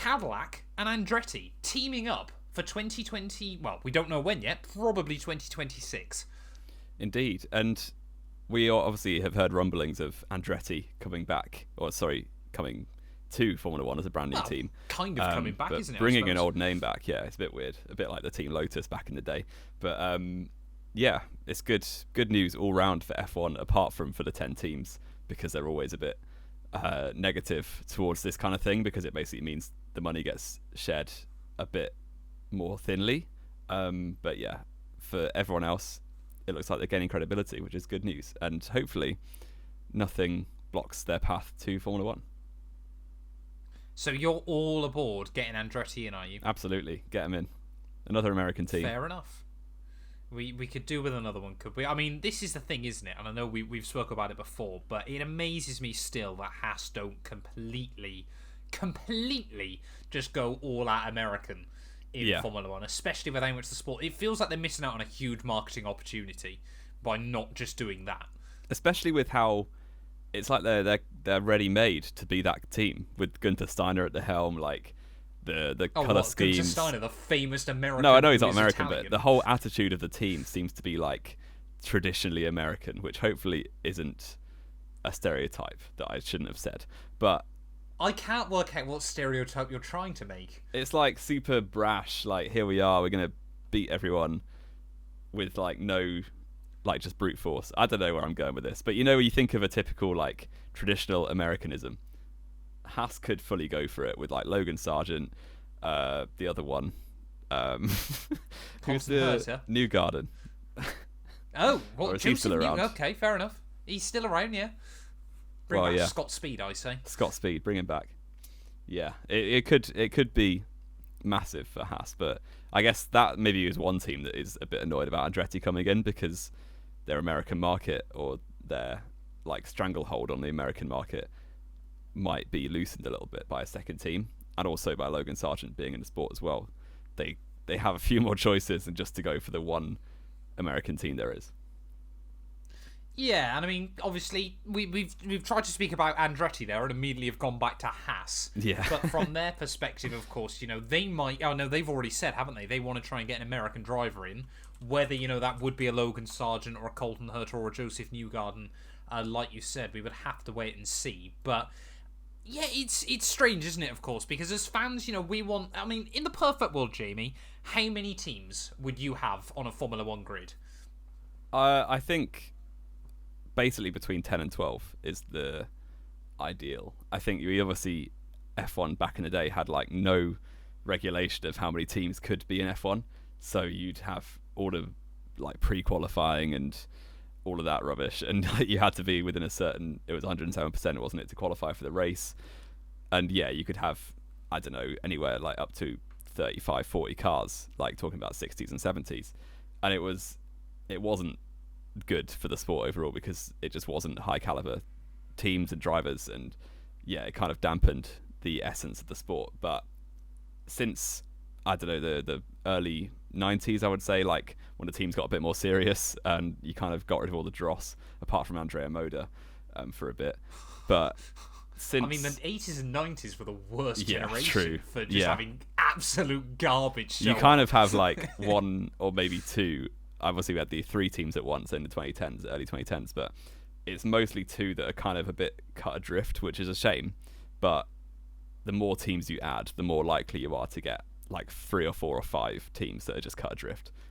Cadillac and Andretti teaming up for 2020. Well, we don't know when yet. Probably 2026. Indeed, and we obviously have heard rumblings of Andretti coming to Formula One as a brand new team. Kind of coming back, but isn't it? Bringing an old name back, yeah, it's a bit weird. A bit like the Team Lotus back in the day. But yeah, it's good news all round for F1, apart from for the 10 teams, because they're always a bit negative towards this kind of thing, because it basically means the money gets shared a bit more thinly. But yeah, for everyone else, it looks like they're gaining credibility, which is good news. And hopefully nothing blocks their path to Formula One. So you're all aboard getting Andretti in, are you? Absolutely. Get them in. Another American team. Fair enough. We could do with another one, could we? I mean, this is the thing, isn't it? And I know we've spoke about it before, but it amazes me still that Haas don't completely just go all out American in Formula One, especially with how much the sport. It feels like they're missing out on a huge marketing opportunity by not just doing that. Especially with how it's like they're ready made to be that team with Gunther Steiner at the helm, like the colour schemes. Gunther Steiner, the famous American. No, I know he's not American, Italian. but the whole attitude of the team seems to be like traditionally American, which hopefully isn't a stereotype that I shouldn't have said. But I can't work out what stereotype you're trying to make. It's like super brash, like here we are, we're gonna beat everyone with like no, like just brute force. I don't know where I'm going with this, but you know, when you think of a typical like traditional Americanism, Haas could fully go for it with like Logan Sargent, the other one, who's the New Garden. Oh, well, is he still around? Okay, fair enough. He's still around, yeah. Bring back Scott Speed, I say. Scott Speed, bring him back. Yeah, it could be massive for Haas, but I guess that maybe is one team that is a bit annoyed about Andretti coming in, because their American market, or their like stranglehold on the American market, might be loosened a little bit by a second team, and also by Logan Sargent being in the sport as well. They have a few more choices than just to go for the one American team there is. Yeah, and I mean, obviously, we've tried to speak about Andretti there and immediately have gone back to Haas. Yeah. But from their perspective, of course, you know, they might... Oh, no, they've already said, haven't they? They want to try and get an American driver in. Whether, you know, that would be a Logan Sargent or a Colton Herta or a Joseph Newgarden, like you said, we would have to wait and see. But, yeah, it's strange, isn't it, of course? Because as fans, you know, we want... I mean, in the perfect world, Jamie, how many teams would you have on a Formula One grid? I think basically between 10 and 12 is the ideal. I think you obviously, F1 back in the day had like no regulation of how many teams could be in F1, so you'd have all of like pre-qualifying and all of that rubbish, and you had to be within a certain, it was 107%, wasn't it, to qualify for the race. And yeah, you could have, I don't know, anywhere like up to 35, 40 cars, like talking about 60s and 70s, and it wasn't good for the sport overall, because it just wasn't high caliber teams and drivers, and yeah, it kind of dampened the essence of the sport. But since, I don't know, the early 90s, I would say, like when the teams got a bit more serious and you kind of got rid of all the dross, apart from Andrea Moda for a bit. But since, I mean, the 80s and 90s were the worst generation true. for just having absolute garbage. You kind of have like one or maybe two. Obviously, we had the three teams at once in the 2010s, early 2010s, but it's mostly two that are kind of a bit cut adrift, which is a shame. But the more teams you add, the more likely you are to get like 3 or 4 or 5 teams that are just cut adrift.